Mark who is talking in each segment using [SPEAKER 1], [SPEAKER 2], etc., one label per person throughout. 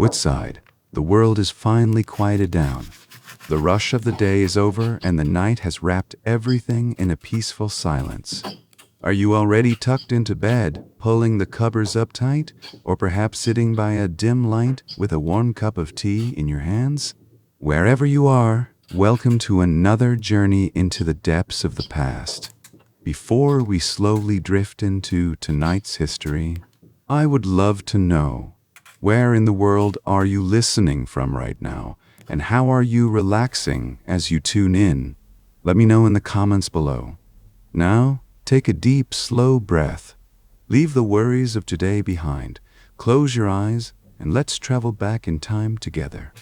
[SPEAKER 1] Woodside, the world is finally quieted down. The rush of the day is over and the night has wrapped everything in a peaceful silence. Are you already tucked into bed, pulling the covers up tight, or perhaps sitting by a dim light with a warm cup of tea in your hands? Wherever you are, welcome to another journey into the depths of the past. Before we slowly drift into tonight's history, I would love to know, where in the world are you listening from right now, and how are you relaxing as you tune in? Let me know in the comments below. Now, take a deep, slow breath. Leave the worries of today behind. Close your eyes, and let's travel back in time together.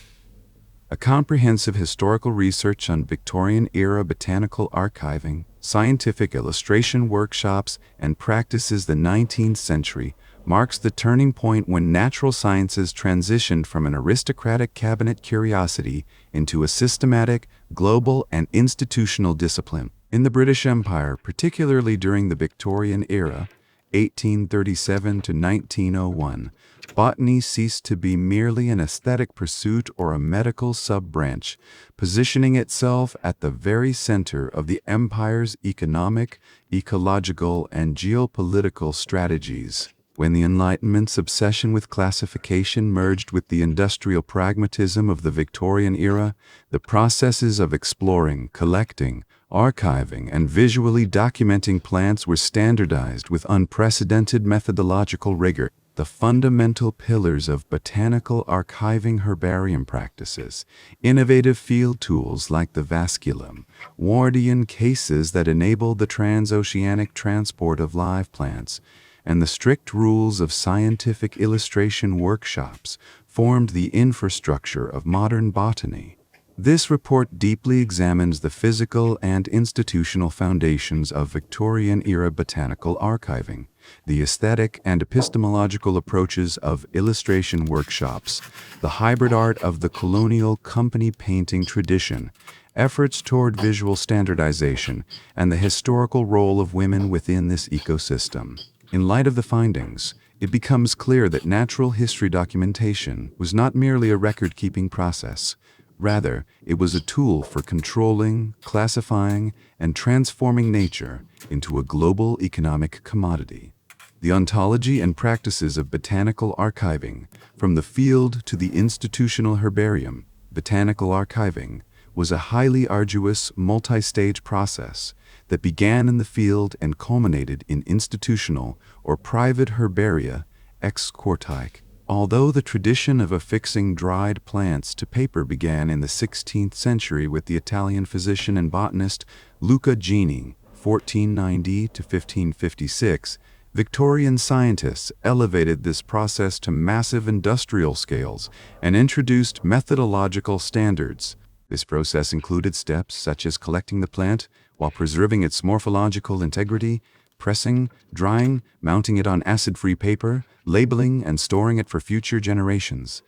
[SPEAKER 1] A comprehensive historical research on Victorian-era botanical archiving, scientific illustration workshops, and practices the 19th century marks the turning point when natural sciences transitioned from an aristocratic cabinet curiosity into a systematic, global, and institutional discipline. In the British Empire, particularly during the Victorian era, 1837 to 1901, botany ceased to be merely an aesthetic pursuit or a medical sub-branch, positioning itself at the very center of the empire's economic, ecological, and geopolitical strategies. When the Enlightenment's obsession with classification merged with the industrial pragmatism of the Victorian era, the processes of exploring, collecting, archiving, and visually documenting plants were standardized with unprecedented methodological rigor. The fundamental pillars of botanical archiving herbarium practices, innovative field tools like the Vasculum, Wardian cases that enable the transoceanic transport of live plants, and the strict rules of scientific illustration workshops formed the infrastructure of modern botany. This report deeply examines the physical and institutional foundations of Victorian-era botanical archiving, the aesthetic and epistemological approaches of illustration workshops, the hybrid art of the colonial company painting tradition, efforts toward visual standardization, and the historical role of women within this ecosystem. In light of the findings, it becomes clear that natural history documentation was not merely a record-keeping process. Rather, it was a tool for controlling, classifying, and transforming nature into a global economic commodity. The ontology and practices of botanical archiving, from the field to the institutional herbarium, botanical archiving was a highly arduous, multi-stage process that began in the field and culminated in institutional or private herbaria ex quartique. Although the tradition of affixing dried plants to paper began in the 16th century with the Italian physician and botanist Luca Gini, 1490 to 1556, Victorian scientists elevated this process to massive industrial scales and introduced methodological standards. This process included steps such as collecting the plant while preserving its morphological integrity, pressing, drying, mounting it on acid-free paper, labeling, and storing it for future generations.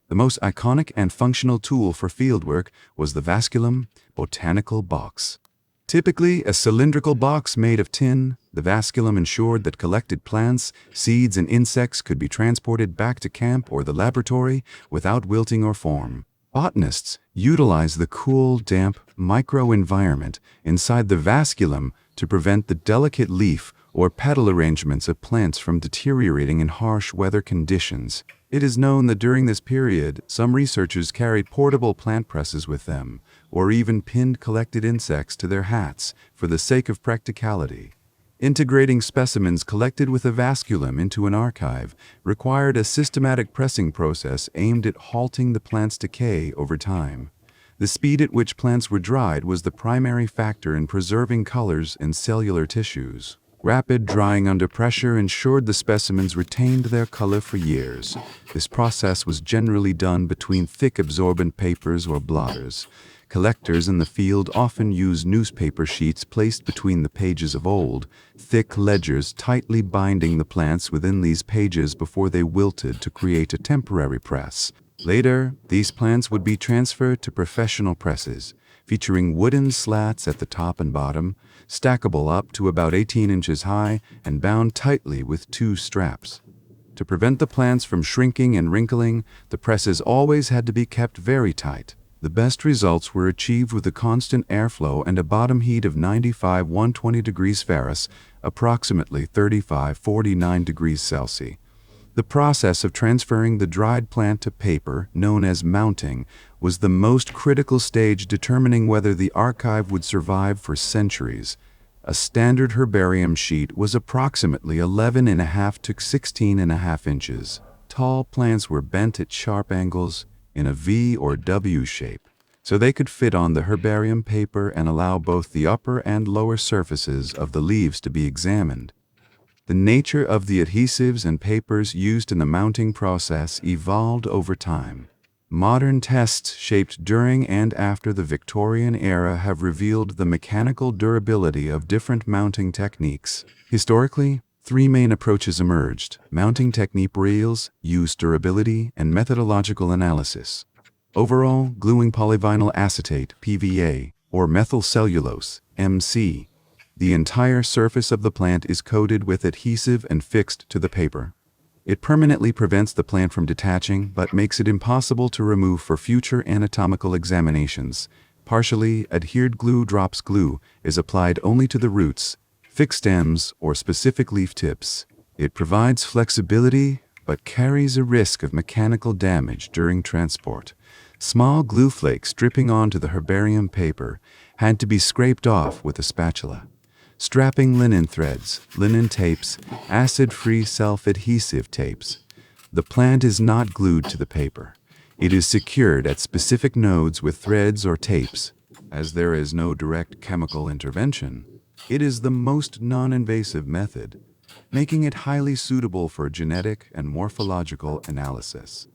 [SPEAKER 1] The most iconic and functional tool for fieldwork was the Vasculum botanical box. Typically a cylindrical box made of tin, the Vasculum ensured that collected plants, seeds, and insects could be transported back to camp or the laboratory without wilting or form. Botanists utilize the cool, damp microenvironment inside the Vasculum to prevent the delicate leaf or petal arrangements of plants from deteriorating in harsh weather conditions. It is known that during this period, some researchers carried portable plant presses with them, or even pinned collected insects to their hats for the sake of practicality. Integrating specimens collected with a Vasculum into an archive required a systematic pressing process aimed at halting the plant's decay over time. The speed at which plants were dried was the primary factor in preserving colors and cellular tissues. Rapid drying under pressure ensured the specimens retained their color for years. This process was generally done between thick absorbent papers or blotters. Collectors in the field often use newspaper sheets placed between the pages of old, thick ledgers tightly binding the plants within these pages before they wilted to create a temporary press. Later, these plants would be transferred to professional presses, featuring wooden slats at the top and bottom, stackable up to about 18 inches high and bound tightly with 2 straps. To prevent the plants from shrinking and wrinkling, the presses always had to be kept very tight. The best results were achieved with a constant airflow and a bottom heat of 95–120 degrees Fahrenheit, approximately 35–49 degrees Celsius. The process of transferring the dried plant to paper, known as mounting, was the most critical stage determining whether the archive would survive for centuries. A standard herbarium sheet was approximately 11.5 to 16.5 inches. Tall plants were bent at sharp angles in a V or W shape, so they could fit on the herbarium paper and allow both the upper and lower surfaces of the leaves to be examined. The nature of the adhesives and papers used in the mounting process evolved over time. Modern tests shaped during and after the Victorian era have revealed the mechanical durability of different mounting techniques. Historically, three main approaches emerged: mounting technique, reels, use durability, and methodological analysis. Overall, gluing polyvinyl acetate, PVA, or methyl cellulose, MC, the entire surface of the plant is coated with adhesive and fixed to the paper. It permanently prevents the plant from detaching, but makes it impossible to remove for future anatomical examinations. Partially adhered glue drops glue is applied only to the roots, fixed stems, or specific leaf tips. It provides flexibility, but carries a risk of mechanical damage during transport. Small glue flakes dripping onto the herbarium paper had to be scraped off with a spatula. Strapping linen threads, linen tapes, acid-free self-adhesive tapes. The plant is not glued to the paper. It is secured at specific nodes with threads or tapes. As there is no direct chemical intervention, it is the most non-invasive method, making it highly suitable for genetic and morphological analysis.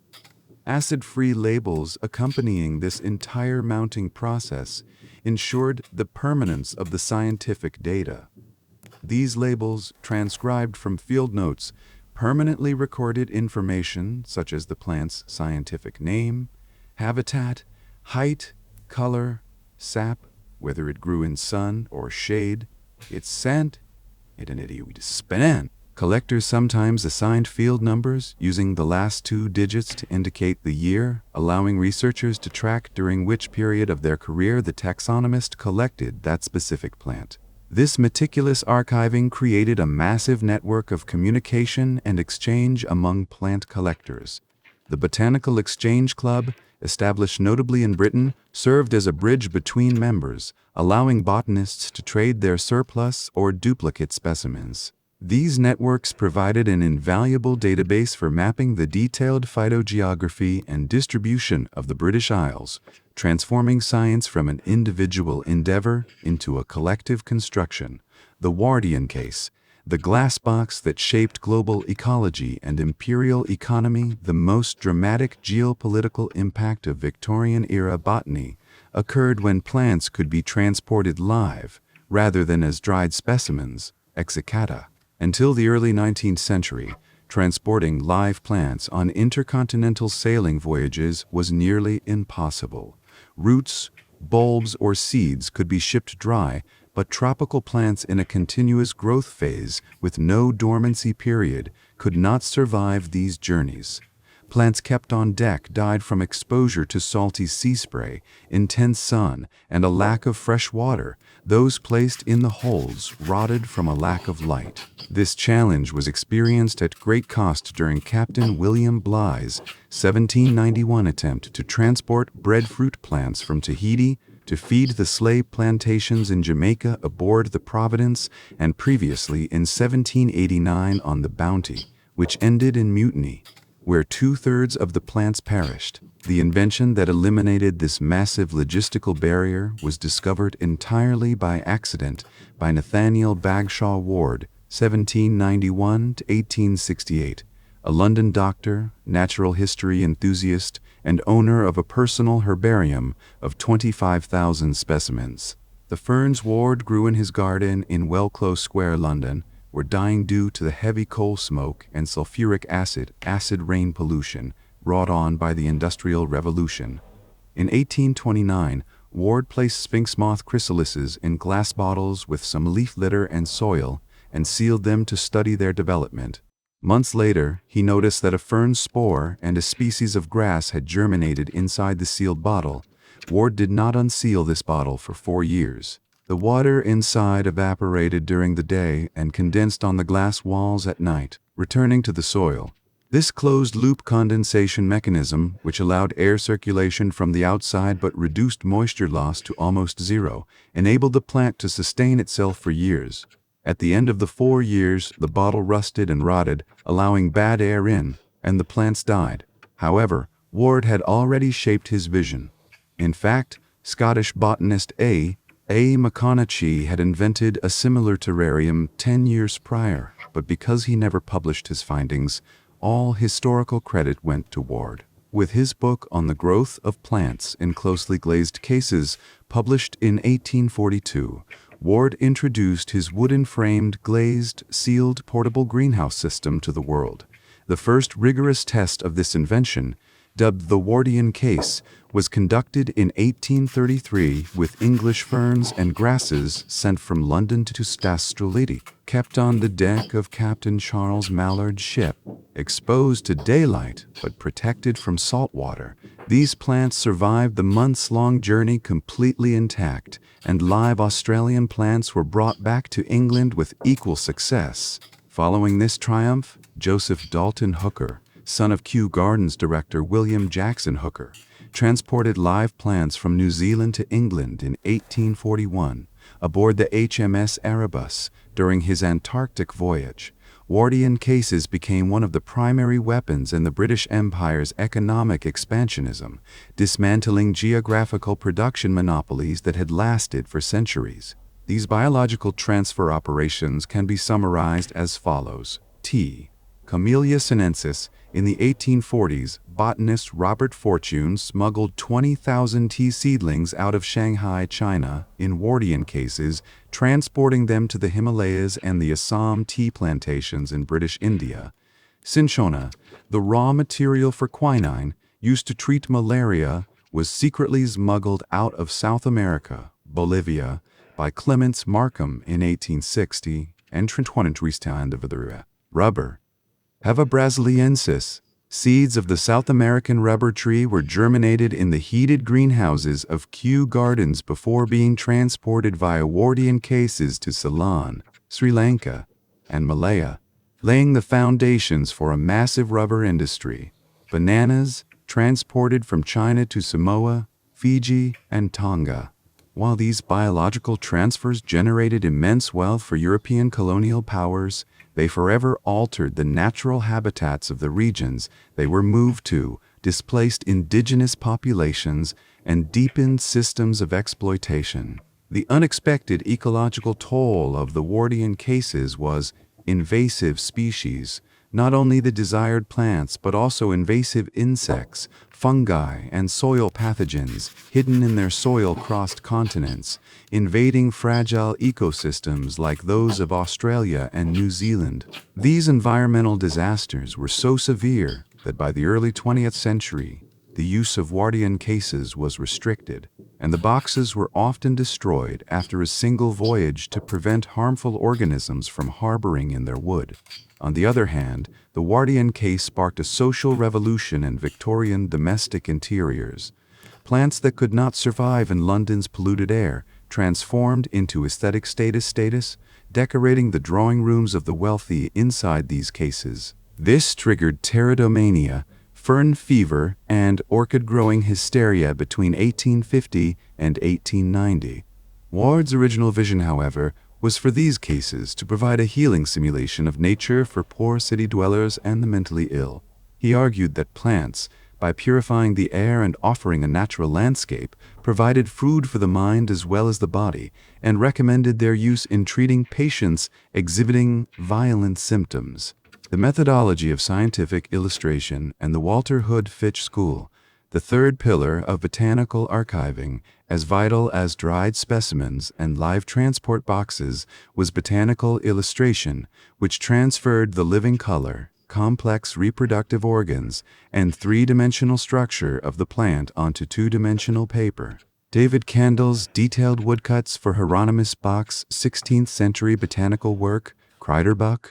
[SPEAKER 1] Acid-free labels accompanying this entire mounting process ensured the permanence of the scientific data. These labels, transcribed from field notes, permanently recorded information such as the plant's scientific name, habitat, height, color, sap, whether it grew in sun or shade, its scent, Collectors sometimes assigned field numbers using the last two digits to indicate the year, allowing researchers to track during which period of their career the taxonomist collected that specific plant. This meticulous archiving created a massive network of communication and exchange among plant collectors. The Botanical Exchange Club, established notably in Britain, served as a bridge between members, allowing botanists to trade their surplus or duplicate specimens. These networks provided an invaluable database for mapping the detailed phytogeography and distribution of the British Isles, transforming science from an individual endeavor into a collective construction. The Wardian Case, the glass box that shaped global ecology and imperial economy, the most dramatic geopolitical impact of Victorian-era botany, occurred when plants could be transported live, rather than as dried specimens, exicata. Until the early 19th century, transporting live plants on intercontinental sailing voyages was nearly impossible. Roots, bulbs, or seeds could be shipped dry, but tropical plants in a continuous growth phase with no dormancy period could not survive these journeys. Plants kept on deck died from exposure to salty sea spray, intense sun, and a lack of fresh water. Those placed in the holds rotted from a lack of light. This challenge was experienced at great cost during Captain William Bligh's 1791 attempt to transport breadfruit plants from Tahiti to feed the slave plantations in Jamaica aboard the Providence, and previously in 1789 on the Bounty, which ended in mutiny, where 2/3 of the plants perished. The invention that eliminated this massive logistical barrier was discovered entirely by accident by Nathaniel Bagshaw Ward, 1791 to 1868, a London doctor, natural history enthusiast, and owner of a personal herbarium of 25,000 specimens. The ferns Ward grew in his garden in Wellclose Square, London, were dying due to the heavy coal smoke and sulfuric acid rain pollution brought on by the Industrial Revolution. In 1829, Ward placed sphinx moth chrysalises in glass bottles with some leaf litter and soil and sealed them to study their development. Months later, he noticed that a fern spore and a species of grass had germinated inside the sealed bottle. Ward did not unseal this bottle for 4 years. The water inside evaporated during the day and condensed on the glass walls at night, returning to the soil. This closed-loop condensation mechanism, which allowed air circulation from the outside but reduced moisture loss to almost zero, enabled the plant to sustain itself for years. At the end of the 4 years, the bottle rusted and rotted, allowing bad air in, and the plants died. However, Ward had already shaped his vision. In fact, Scottish botanist A. McConaughey had invented a similar terrarium 10 years prior, but because he never published his findings, all historical credit went to Ward. With his book on the growth of plants in closely glazed cases, published in 1842, Ward introduced his wooden-framed, glazed, sealed portable greenhouse system to the world. The first rigorous test of this invention, dubbed the Wardian Case, was conducted in 1833 with English ferns and grasses sent from London to Stastroliti, kept on the deck of Captain Charles Mallard's ship. Exposed to daylight but protected from salt water, these plants survived the months-long journey completely intact, and live Australian plants were brought back to England with equal success. Following this triumph, Joseph Dalton Hooker, son of Kew Gardens director William Jackson Hooker, transported live plants from New Zealand to England in 1841 aboard the HMS Erebus during his Antarctic voyage. Wardian cases became one of the primary weapons in the British Empire's economic expansionism, dismantling geographical production monopolies that had lasted for centuries. These biological transfer operations can be summarized as follows. T. Camellia sinensis. In the 1840s, botanist Robert Fortune smuggled 20,000 tea seedlings out of Shanghai, China, in Wardian cases, transporting them to the Himalayas and the Assam tea plantations in British India. Cinchona, the raw material for quinine, used to treat malaria, was secretly smuggled out of South America, Bolivia, by Clements Markham in 1860, and rubber. Heva brasiliensis. Seeds of the South American rubber tree were germinated in the heated greenhouses of Kew Gardens before being transported via Wardian cases to Ceylon, Sri Lanka, and Malaya, laying the foundations for a massive rubber industry. Bananas, transported from China to Samoa, Fiji, and Tonga. While these biological transfers generated immense wealth for European colonial powers, they forever altered the natural habitats of the regions they were moved to, displaced indigenous populations, and deepened systems of exploitation. The unexpected ecological toll of the Wardian cases was invasive species, not only the desired plants but also invasive insects, fungi, and soil pathogens hidden in their soil-crossed continents, invading fragile ecosystems like those of Australia and New Zealand. These environmental disasters were so severe that by the early 20th century, the use of Wardian cases was restricted, and the boxes were often destroyed after a single voyage to prevent harmful organisms from harboring in their wood. On the other hand, the Wardian case sparked a social revolution in Victorian domestic interiors. Plants that could not survive in London's polluted air transformed into aesthetic status, decorating the drawing rooms of the wealthy inside these cases. This triggered pterodomania, fern fever, and orchid-growing hysteria between 1850 and 1890. Ward's original vision, however, was for these cases to provide a healing simulation of nature for poor city dwellers and the mentally ill. He argued that plants, by purifying the air and offering a natural landscape, provided food for the mind as well as the body, and recommended their use in treating patients exhibiting violent symptoms. The methodology of scientific illustration and the Walter Hood Fitch School, the third pillar of botanical archiving, as vital as dried specimens and live transport boxes, was botanical illustration, which transferred the living color, complex reproductive organs, and three-dimensional structure of the plant onto two-dimensional paper. David Candle's detailed woodcuts for Hieronymus Bach's 16th-century botanical work, Kreiderbach,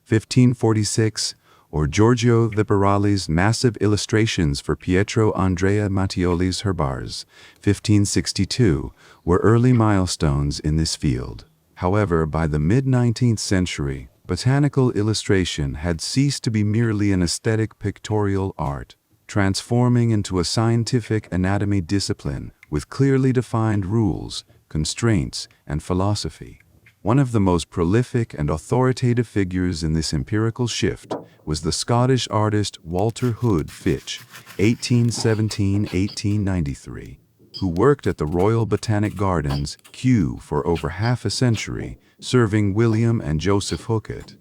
[SPEAKER 1] 1546, or Giorgio Viparali's massive illustrations for Pietro Andrea Mattioli's Herbars, 1562, were early milestones in this field. However, by the mid-19th century, botanical illustration had ceased to be merely an aesthetic pictorial art, transforming into a scientific anatomy discipline with clearly defined rules, constraints, and philosophy. One of the most prolific and authoritative figures in this empirical shift was the Scottish artist Walter Hood Fitch, 1817–1893, who worked at the Royal Botanic Gardens, Kew, for over half a century, serving William and Joseph Hooket.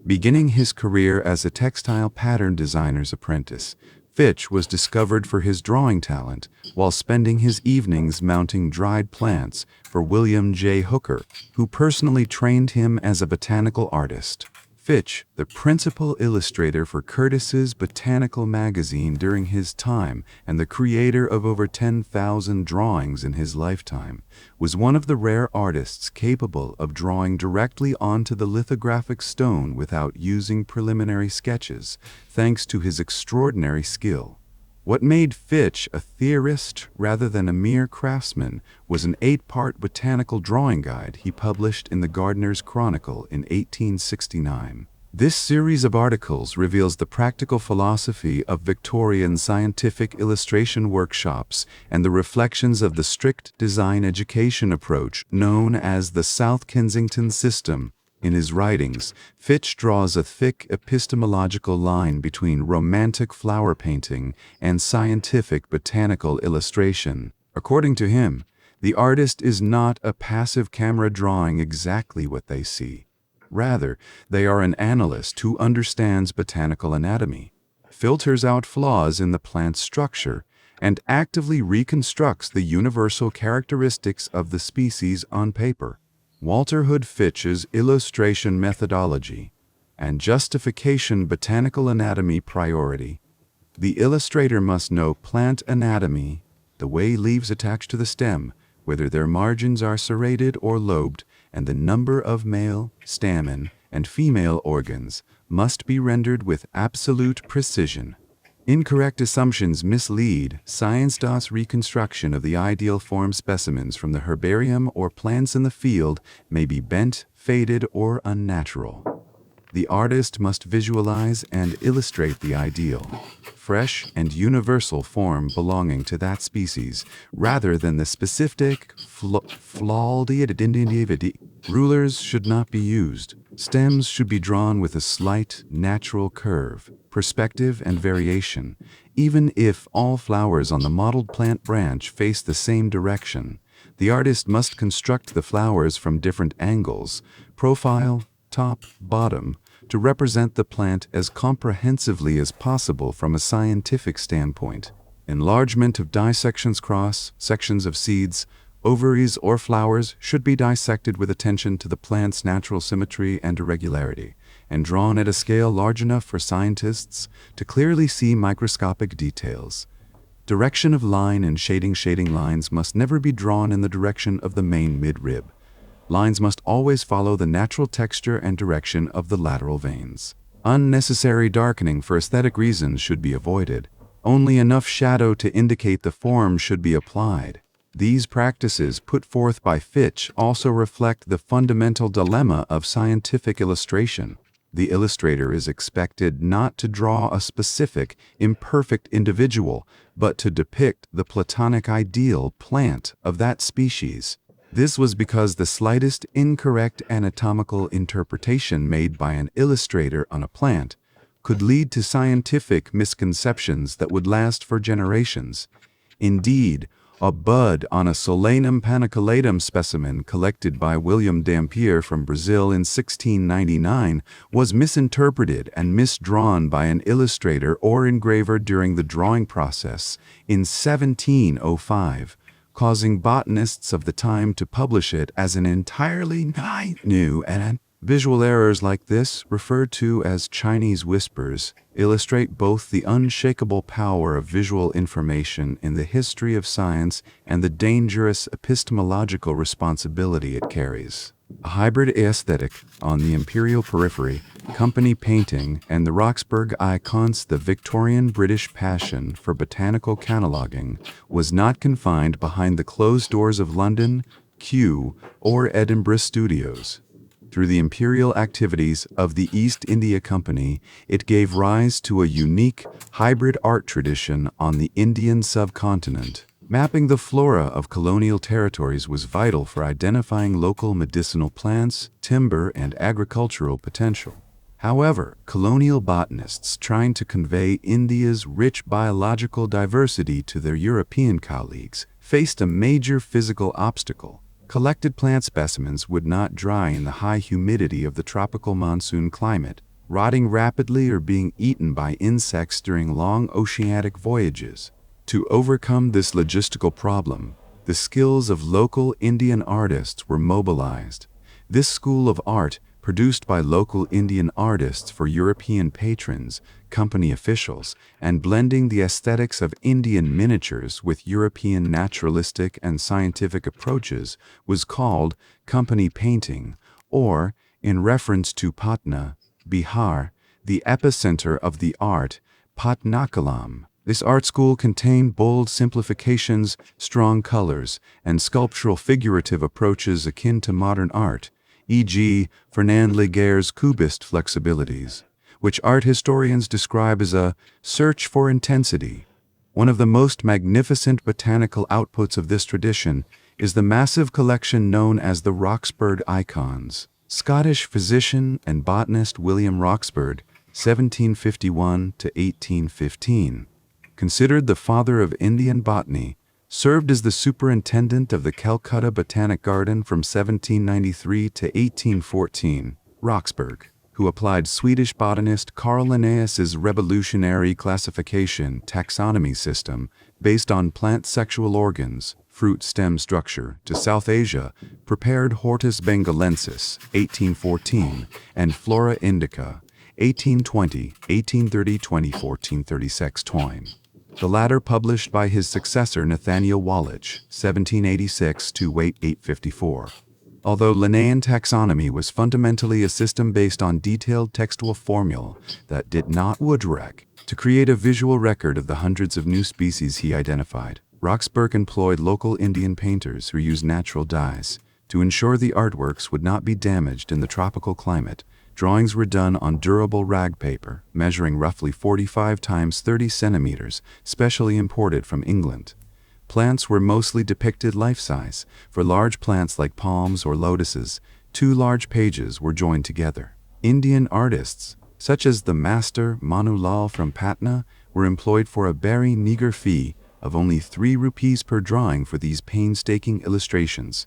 [SPEAKER 1] Beginning his career as a textile pattern designer's apprentice, Fitch was discovered for his drawing talent while spending his evenings mounting dried plants for William J. Hooker, who personally trained him as a botanical artist. Fitch, the principal illustrator for Curtis's Botanical magazine during his time and the creator of over 10,000 drawings in his lifetime, was one of the rare artists capable of drawing directly onto the lithographic stone without using preliminary sketches, thanks to his extraordinary skill. What made Fitch a theorist rather than a mere craftsman was an 8-part botanical drawing guide he published in the Gardener's Chronicle in 1869. This series of articles reveals the practical philosophy of Victorian scientific illustration workshops and the reflections of the strict design education approach known as the South Kensington system. In his writings, Fitch draws a thick epistemological line between romantic flower painting and scientific botanical illustration. According to him, the artist is not a passive camera drawing exactly what they see. Rather, they are an analyst who understands botanical anatomy, filters out flaws in the plant's structure, and actively reconstructs the universal characteristics of the species on paper. Walter Hood Fitch's illustration methodology and justification botanical anatomy priority. The illustrator must know plant anatomy, the way leaves attach to the stem, whether their margins are serrated or lobed, and the number of male, stamen, and female organs must be rendered with absolute precision. Incorrect assumptions mislead. Science-DOS reconstruction of the ideal form specimens from the herbarium or plants in the field may be bent, faded, or unnatural. The artist must visualize and illustrate the ideal, fresh and universal form belonging to that species, rather than the specific, flawed individuality. Rulers should not be used. Stems should be drawn with a slight, natural curve, perspective, and variation, even if all flowers on the modeled plant branch face the same direction. The artist must construct the flowers from different angles, profile, top, bottom, to represent the plant as comprehensively as possible from a scientific standpoint. Enlargement of dissections cross-sections of seeds, ovaries, or flowers should be dissected with attention to the plant's natural symmetry and irregularity, and drawn at a scale large enough for scientists to clearly see microscopic details. Direction of line and shading lines must never be drawn in the direction of the main midrib. Lines must always follow the natural texture and direction of the lateral veins. Unnecessary darkening for aesthetic reasons should be avoided. Only enough shadow to indicate the form should be applied. These practices put forth by Fitch also reflect the fundamental dilemma of scientific illustration. The illustrator is expected not to draw a specific, imperfect individual, but to depict the Platonic ideal plant of that species. This was because the slightest incorrect anatomical interpretation made by an illustrator on a plant could lead to scientific misconceptions that would last for generations. Indeed, a bud on a Solanum paniculatum specimen collected by William Dampier from Brazil in 1699 was misinterpreted and misdrawn by an illustrator or engraver during the drawing process in 1705, causing botanists of the time to publish it as an entirely new and visual errors like this, referred to as Chinese whispers, illustrate both the unshakable power of visual information in the history of science and the dangerous epistemological responsibility it carries. A hybrid aesthetic on the imperial periphery, company painting, and the Roxburgh icons, the Victorian British passion for botanical cataloguing was not confined behind the closed doors of London, Kew, or Edinburgh studios. Through the imperial activities of the East India Company, it gave rise to a unique, hybrid art tradition on the Indian subcontinent. Mapping the flora of colonial territories was vital for identifying local medicinal plants, timber, and agricultural potential. However, colonial botanists trying to convey India's rich biological diversity to their European colleagues faced a major physical obstacle. Collected plant specimens would not dry in the high humidity of the tropical monsoon climate, rotting rapidly or being eaten by insects during long oceanic voyages. To overcome this logistical problem, the skills of local Indian artists were mobilized. This school of art, produced by local Indian artists for European patrons, company officials, and blending the aesthetics of Indian miniatures with European naturalistic and scientific approaches, was called company painting, or, in reference to Patna, Bihar, the epicenter of the art, Patnakalam. This art school contained bold simplifications, strong colors, and sculptural figurative approaches akin to modern art, e.g., Fernand Léger's Cubist flexibilities, which art historians describe as a search for intensity. One of the most magnificent botanical outputs of this tradition is the massive collection known as the Roxburgh Icons. Scottish physician and botanist William Roxburgh, 1751 to 1815, considered the father of Indian botany, served as the superintendent of the Calcutta Botanic Garden from 1793 to 1814. Roxburgh, who applied Swedish botanist Carl Linnaeus's revolutionary classification taxonomy system based on plant sexual organs, fruit stem structure, to South Asia, prepared Hortus bengalensis, 1814, and Flora indica, 1820, 1830, 2014, 36 Twine. The latter published by his successor Nathaniel Bagshaw, 1786 to 854. Although Linnaean taxonomy was fundamentally a system based on detailed textual formulae that did not woodwork to create a visual record of the hundreds of new species he identified, Roxburgh employed local Indian painters who used natural dyes. To ensure the artworks would not be damaged in the tropical climate, drawings were done on durable rag paper, measuring roughly 45 times 30 centimeters, specially imported from England. Plants were mostly depicted life-size. For large plants like palms or lotuses, 2 large pages were joined together. Indian artists, such as the master Manu Lal from Patna, were employed for a very meager fee of only 3 rupees per drawing for these painstaking illustrations.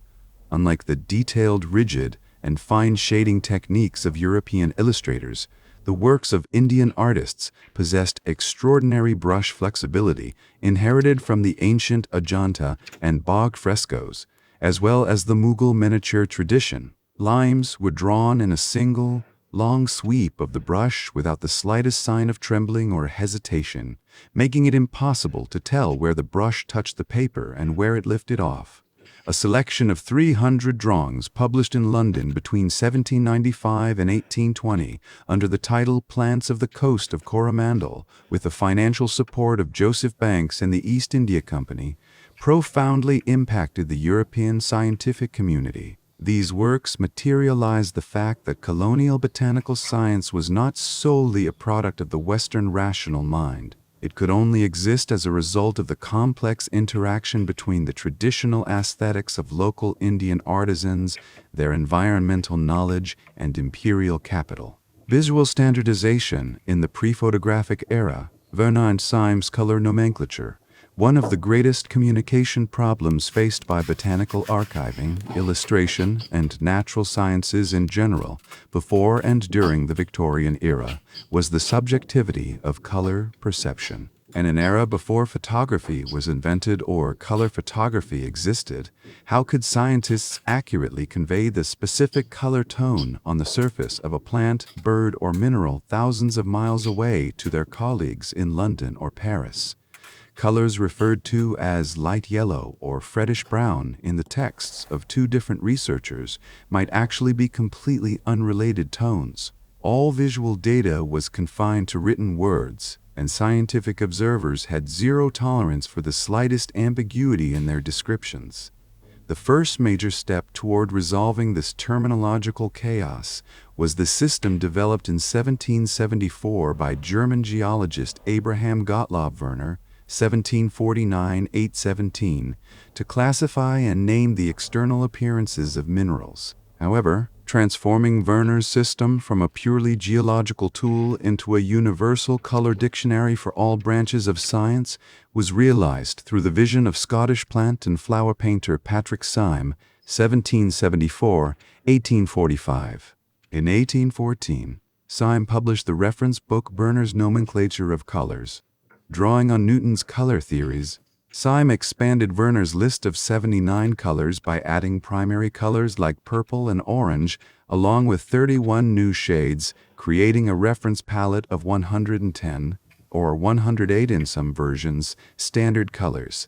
[SPEAKER 1] Unlike the detailed, rigid, and fine shading techniques of European illustrators, the works of Indian artists possessed extraordinary brush flexibility inherited from the ancient Ajanta and Bog frescoes, as well as the Mughal miniature tradition. Lines were drawn in a single, long sweep of the brush without the slightest sign of trembling or hesitation, making it impossible to tell where the brush touched the paper and where it lifted off. A selection of 300 drawings published in London between 1795 and 1820 under the title Plants of the Coast of Coromandel, with the financial support of Joseph Banks and the East India Company, profoundly impacted the European scientific community. These works materialized the fact that colonial botanical science was not solely a product of the Western rational mind. It could only exist as a result of the complex interaction between the traditional aesthetics of local Indian artisans, their environmental knowledge, and imperial capital. Visual standardization in the pre-photographic era, Vernon Syme's color nomenclature, one of the greatest communication problems faced by botanical archiving, illustration, and natural sciences in general, before and during the Victorian era, was the subjectivity of color perception. In an era before photography was invented or color photography existed, how could scientists accurately convey the specific color tone on the surface of a plant, bird, or mineral thousands of miles away to their colleagues in London or Paris? Colors referred to as light yellow or reddish brown in the texts of two different researchers might actually be completely unrelated tones. All visual data was confined to written words, and scientific observers had zero tolerance for the slightest ambiguity in their descriptions. The first major step toward resolving this terminological chaos was the system developed in 1774 by German geologist Abraham Gottlob Werner, 1749–817, to classify and name the external appearances of minerals. However, transforming Werner's system from a purely geological tool into a universal color dictionary for all branches of science was realized through the vision of Scottish plant and flower painter Patrick Syme, 1774–1845. In 1814, Syme published the reference book Werner's Nomenclature of Colors. Drawing on Newton's color theories, Syme expanded Werner's list of 79 colors by adding primary colors like purple and orange, along with 31 new shades, creating a reference palette of 110, or 108 in some versions, standard colors.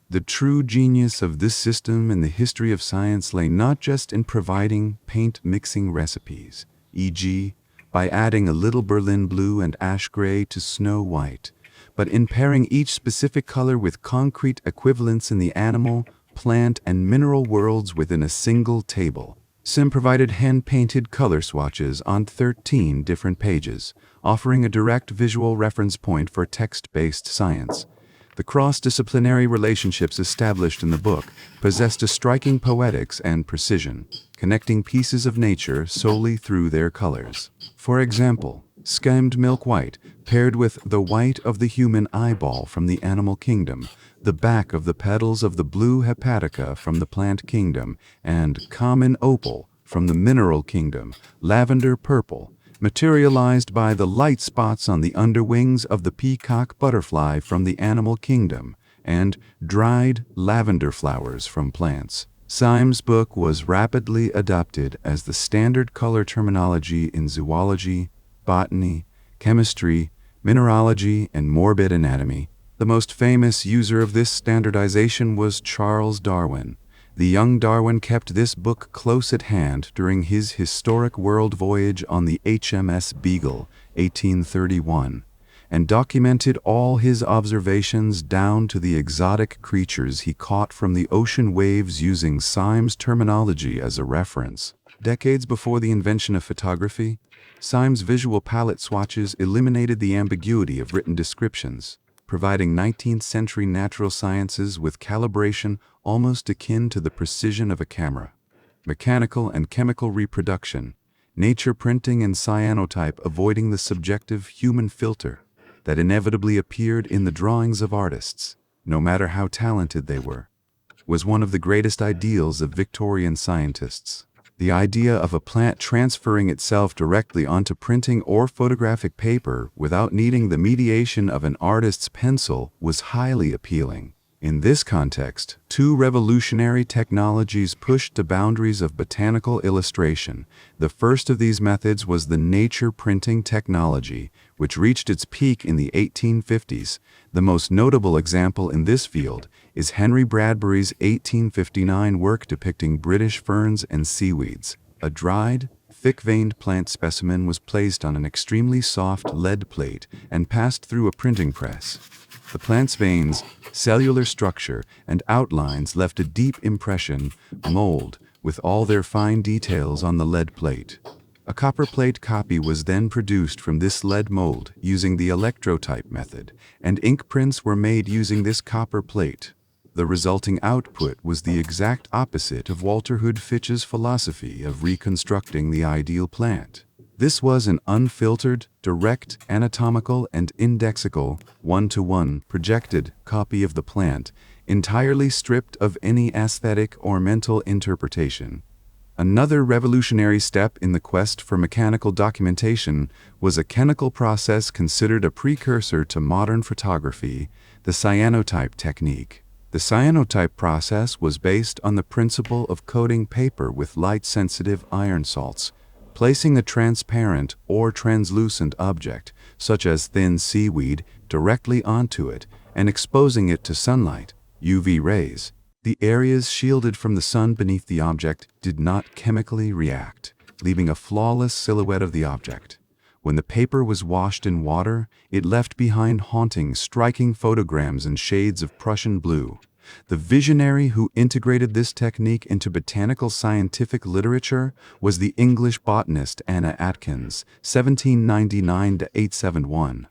[SPEAKER 1] The true genius of this system in the history of science lay not just in providing paint-mixing recipes, e.g., by adding a little Berlin blue and ash gray to snow white, but in pairing each specific color with concrete equivalents in the animal, plant, and mineral worlds within a single table. Syme provided hand-painted color swatches on 13 different pages, offering a direct visual reference point for text-based science. The cross-disciplinary relationships established in the book possessed a striking poetics and precision, connecting pieces of nature solely through their colors. For example, skimmed milk white paired with the white of the human eyeball from the animal kingdom, the back of the petals of the blue hepatica from the plant kingdom, and common opal from the mineral kingdom, lavender purple, materialized by the light spots on the underwings of the peacock butterfly from the animal kingdom, and dried lavender flowers from plants. Syme's book was rapidly adopted as the standard color terminology in zoology, botany, chemistry, mineralogy, and morbid anatomy. The most famous user of this standardization was Charles Darwin. The young Darwin kept this book close at hand during his historic world voyage on the HMS Beagle, 1831, and documented all his observations down to the exotic creatures he caught from the ocean waves using Syme's terminology as a reference. Decades before the invention of photography, Syme's visual palette swatches eliminated the ambiguity of written descriptions, providing 19th-century natural sciences with calibration almost akin to the precision of a camera. Mechanical and chemical reproduction, nature printing and cyanotype avoiding the subjective human filter that inevitably appeared in the drawings of artists, no matter how talented they were, was one of the greatest ideals of Victorian scientists. The idea of a plant transferring itself directly onto printing or photographic paper without needing the mediation of an artist's pencil was highly appealing. In this context, two revolutionary technologies pushed the boundaries of botanical illustration. The first of these methods was the nature printing technology, which reached its peak in the 1850s. The most notable example in this field is Henry Bradbury's 1859 work depicting British ferns and seaweeds. A dried, thick-veined plant specimen was placed on an extremely soft lead plate and passed through a printing press. The plant's veins, cellular structure, and outlines left a deep impression, mold, with all their fine details on the lead plate. A copperplate copy was then produced from this lead mold using the electrotype method, and ink prints were made using this copper plate. The resulting output was the exact opposite of Walter Hood Fitch's philosophy of reconstructing the ideal plant. This was an unfiltered, direct, anatomical, and indexical, one-to-one, projected copy of the plant, entirely stripped of any aesthetic or mental interpretation. Another revolutionary step in the quest for mechanical documentation was a chemical process considered a precursor to modern photography, the cyanotype technique. The cyanotype process was based on the principle of coating paper with light-sensitive iron salts, placing a transparent or translucent object, such as thin seaweed, directly onto it, and exposing it to sunlight, UV rays. The areas shielded from the sun beneath the object did not chemically react, leaving a flawless silhouette of the object. When the paper was washed in water, it left behind haunting, striking photograms in shades of Prussian blue. The visionary who integrated this technique into botanical scientific literature was the English botanist Anna Atkins, 1799–871,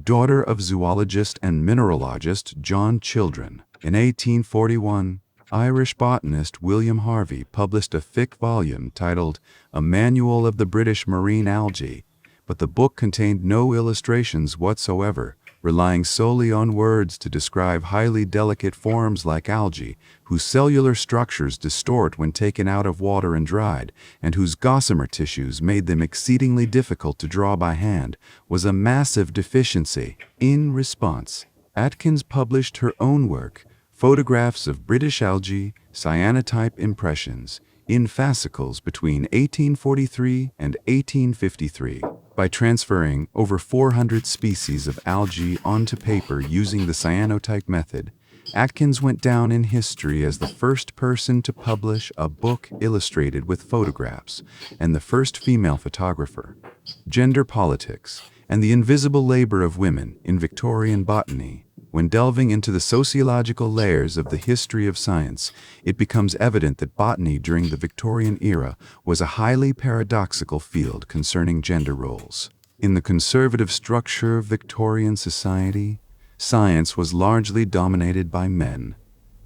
[SPEAKER 1] daughter of zoologist and mineralogist John Children. In 1841, Irish botanist William Harvey published a thick volume titled A Manual of the British Marine Algae, but the book contained no illustrations whatsoever, relying solely on words to describe highly delicate forms like algae, whose cellular structures distort when taken out of water and dried, and whose gossamer tissues made them exceedingly difficult to draw by hand, was a massive deficiency. In response, Atkins published her own work, Photographs of British Algae, Cyanotype Impressions, in fascicles between 1843 and 1853. By transferring over 400 species of algae onto paper using the cyanotype method, Atkins went down in history as the first person to publish a book illustrated with photographs and the first female photographer. Gender politics and the invisible labor of women in Victorian botany. When delving into the sociological layers of the history of science, it becomes evident that botany during the Victorian era was a highly paradoxical field concerning gender roles. In the conservative structure of Victorian society, science was largely dominated by men.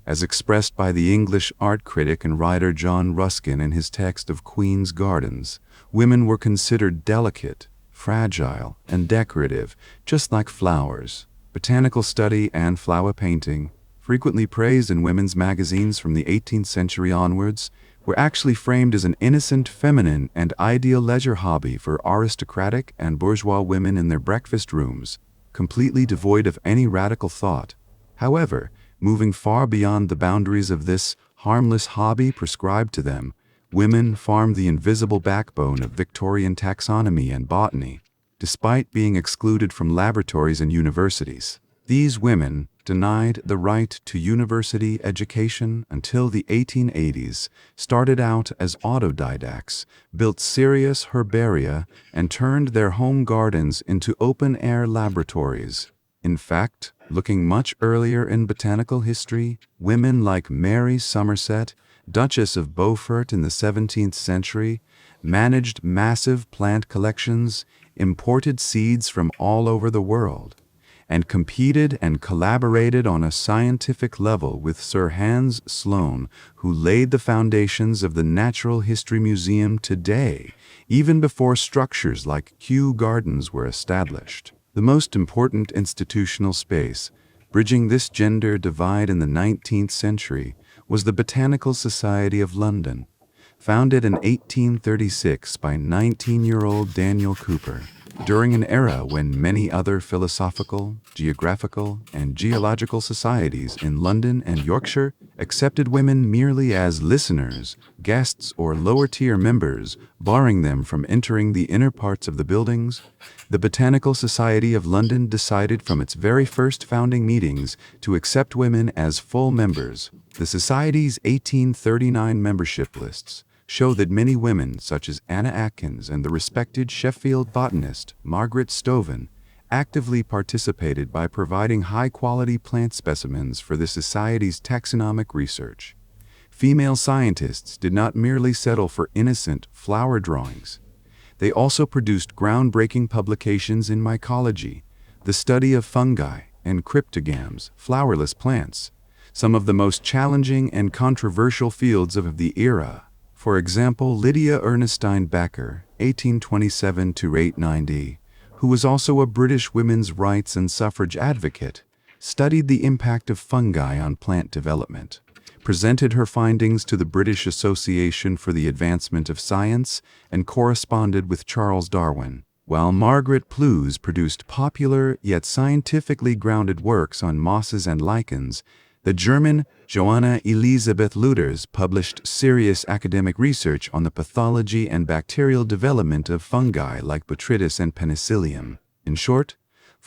[SPEAKER 1] As expressed by the English art critic and writer John Ruskin in his text of Queen's Gardens, women were considered delicate, fragile, and decorative, just like flowers. Botanical study and flower painting, frequently praised in women's magazines from the 18th century onwards, were actually framed as an innocent, feminine, and ideal leisure hobby for aristocratic and bourgeois women in their breakfast rooms, completely devoid of any radical thought. However, moving far beyond the boundaries of this harmless hobby prescribed to them, women formed the invisible backbone of Victorian taxonomy and botany. Despite being excluded from laboratories and universities, these women, denied the right to university education until the 1880s, started out as autodidacts, built serious herbaria, and turned their home gardens into open-air laboratories. In fact, looking much earlier in botanical history, women like Mary Somerset, Duchess of Beaufort in the 17th century, managed massive plant collections, imported seeds from all over the world, and competed and collaborated on a scientific level with Sir Hans Sloane, who laid the foundations of the Natural History Museum today, even before structures like Kew Gardens were established. The most important institutional space, bridging this gender divide in the 19th century, was the Botanical Society of London, founded in 1836 by 19-year-old Daniel Cooper, during an era when many other philosophical, geographical, and geological societies in London and Yorkshire accepted women merely as listeners, guests, or lower-tier members, barring them from entering the inner parts of the buildings. The Botanical Society of London decided from its very first founding meetings to accept women as full members. The Society's 1839 membership lists show that many women, such as Anna Atkins and the respected Sheffield botanist Margaret Stoven, actively participated by providing high-quality plant specimens for the Society's taxonomic research. Female scientists did not merely settle for innocent flower drawings. They also produced groundbreaking publications in mycology, the study of fungi, and cryptogams, flowerless plants, some of the most challenging and controversial fields of the era. For example, Lydia Ernestine Becker, 1827–890, who was also a British women's rights and suffrage advocate, studied the impact of fungi on plant development, presented her findings to the British Association for the Advancement of Science, and corresponded with Charles Darwin, while Margaret Plews produced popular yet scientifically grounded works on mosses and lichens. The German Johanna Elisabeth Luders published serious academic research on the pathology and bacterial development of fungi like botrytis and penicillium. In short,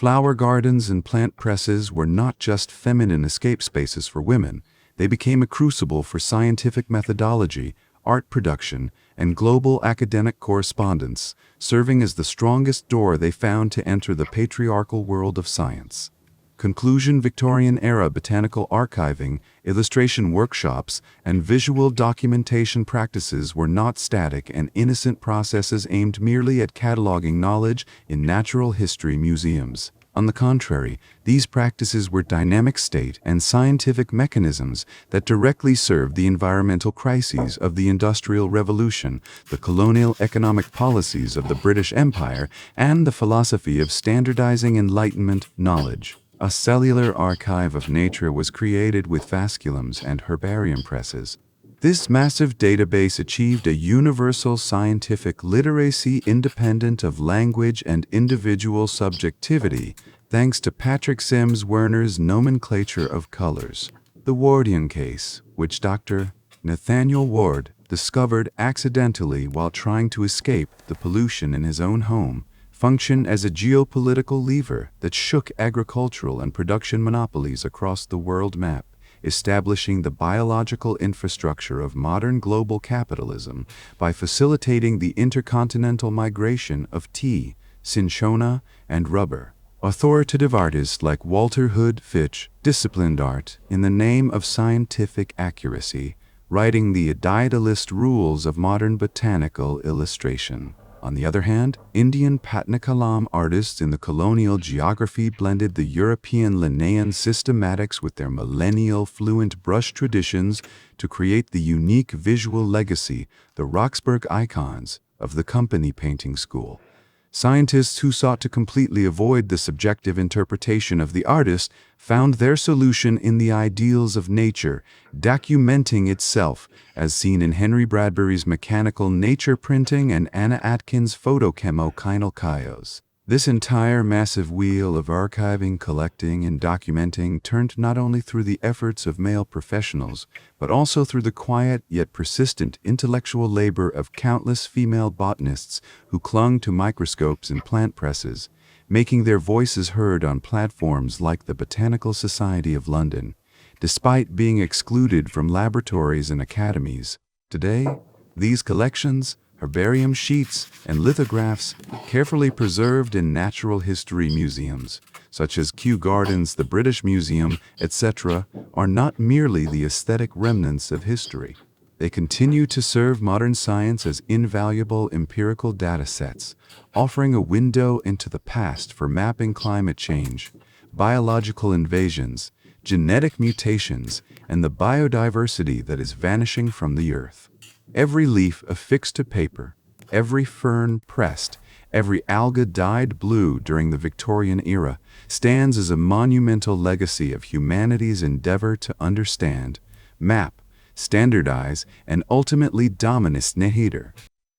[SPEAKER 1] Flower gardens and plant presses were not just feminine escape spaces for women. They became a crucible for scientific methodology, art production, and global academic correspondence, serving as the strongest door they found to enter the patriarchal world of science. Conclusion: Victorian-era botanical archiving, illustration workshops, and visual documentation practices were not static and innocent processes aimed merely at cataloging knowledge in natural history museums. On the contrary, these practices were dynamic state and scientific mechanisms that directly served the environmental crises of the Industrial Revolution, the colonial economic policies of the British Empire, and the philosophy of standardizing Enlightenment knowledge. A cellular archive of nature was created with Vasculums and Herbarium presses. This massive database achieved a universal scientific literacy independent of language and individual subjectivity, thanks to Patrick Syme's Werner's Nomenclature of Colors. The Wardian Case, which Dr. Nathaniel Ward discovered accidentally while trying to escape the pollution in his own home, functioned as a geopolitical lever that shook agricultural and production monopolies across the world map, establishing the biological infrastructure of modern global capitalism by facilitating the intercontinental migration of tea, cinchona, and rubber. Authoritative artists like Walter Hood Fitch disciplined art in the name of scientific accuracy, writing the idealist rules of modern botanical illustration. On the other hand, Indian Patnakalam artists in the colonial geography blended the European Linnaean systematics with their millennial fluent brush traditions to create the unique visual legacy, the Roxburgh icons, of the company painting school. Scientists who sought to completely avoid the subjective interpretation of the artist found their solution in the ideals of nature, documenting itself, as seen in Henry Bradbury's mechanical nature printing and Anna Atkins' photochemo-kinal. This entire massive wheel of archiving, collecting, and documenting turned not only through the efforts of male professionals, but also through the quiet yet persistent intellectual labor of countless female botanists who clung to microscopes and plant presses, making their voices heard on platforms like the Botanical Society of London, despite being excluded from laboratories and academies. Today, these collections, herbarium sheets, and lithographs, carefully preserved in natural history museums, such as Kew Gardens, the British Museum, etc., are not merely the aesthetic remnants of history. They continue to serve modern science as invaluable empirical data sets, offering a window into the past for mapping climate change, biological invasions, genetic mutations, and the biodiversity that is vanishing from the earth. Every leaf affixed to paper, every fern pressed, every alga dyed blue during the Victorian era stands as a monumental legacy of humanity's endeavor to understand, map, standardize, and ultimately dominus nehider.